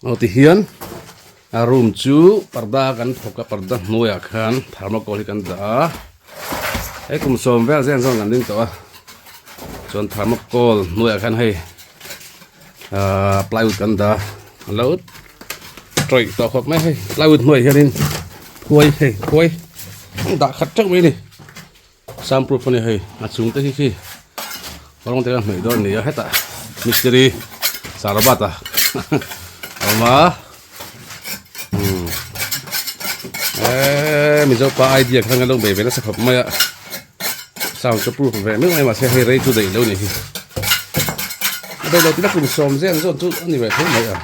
ṭhian room chu parda kan thoka parda hnuaiah khan thermocol hi kan dah hei kum som vel zen zon kan ding to a chuan thermocol hnuaiah khan hei plywood kan dah lo troi to khop mai hei plywood hnuai hianin khuai dah khat chak mai ni soundproof ni hei achung te hi orang te kan hmei dor ni a heta mystery sarabata ama Mizopa idea khang lo be na sa khop mai soundproof ve me mai ma se hei rei tu dei lo ni hi dei lo ti na kum som zen zo tu ani ve thei mai a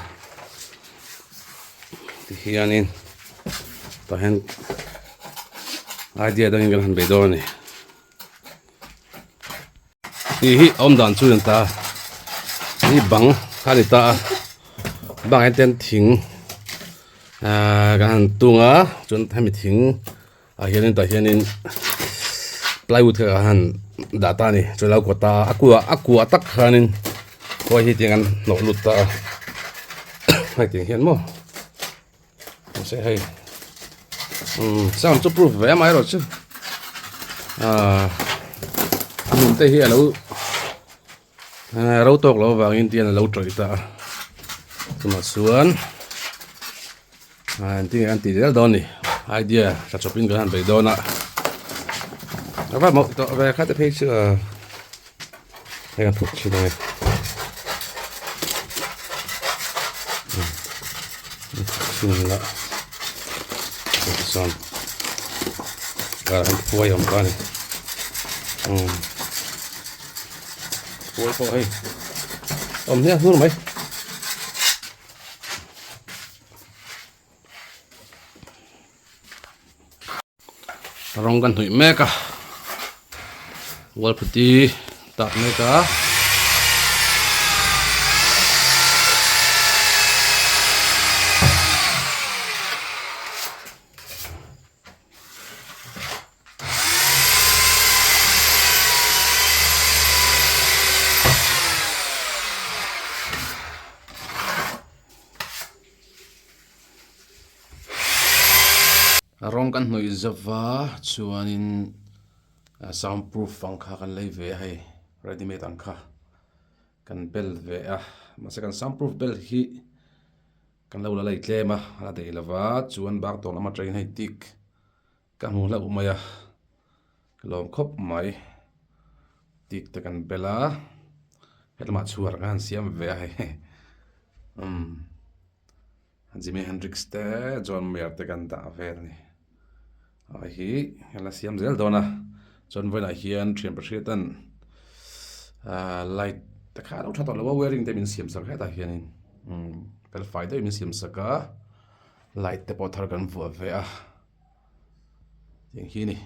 ti hianin to hen idea dang kan han be dor ni hi om dan chu ta ni bang khani ta bang enten thing kan tunga chun thami thing hianin plywood ka han data ni chulau kota akua tak khanin koi hi tingan no lutta hai ting hian mo se hai soundproof ve mai ro chu anum te hi alo ro tok lo wangin tian lo troi ta tuma suan an ti del don ni idea sa shopping kan be dona ava mo to ve kha te page kan thuk chi dai la son an foi om kan foi po hei om nia hur mai rong kan hui meka wall putty tak meka rong kan hnoi zawa chuanin soundproof pangkha kan lei ve hei ready made angkha kan bel ve a mase kan soundproof bel hi kan lo la lei tlema ala dei lawa chuan bak tawng lama train hei tik kan hu la umaya lom khop mai tik te kan bela helma chuar kan siam ve hei Jimi Hendrix te John Mayer te kan da ve ni hi la siam zel dona chon voina hian thiam presitan light ta kha lo thato lo wearing te min siam sak heta hianin pel fai te min siam saka light te po thar kan vu ve a ting hi ni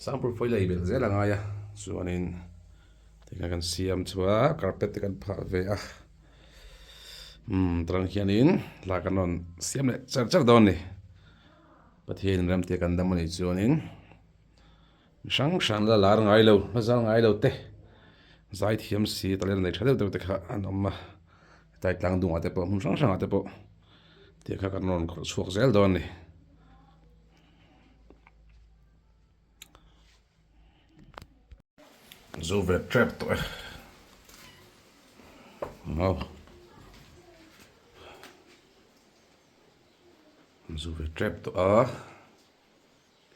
soundproof foi lai bel zel anga ya chuanin te kan siam chua carpet te kan pha ve a trang hianin la kanon siam le char don ni PATHIAN ram te kan damani chuanin sang la lar ngai lo mazal ngai lo te zai thiam si talen nei thadeu te kha an amma tai tlang dunga te po sang te po te kha kan non chuak zel don ni zo ve trap to wow zo ve trap to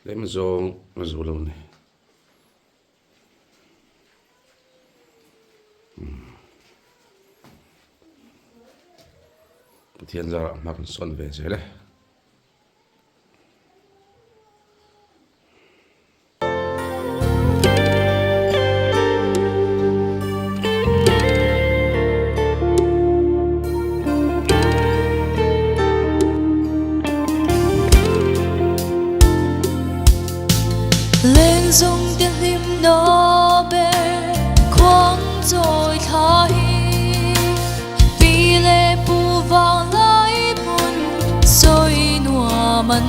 lem zong zo lo ni PATHIAN zara ma kan son ve zele dung tiếng him nó bê khoáng rồi thay vì lệ phù vàng lại buồn rồi nua mặn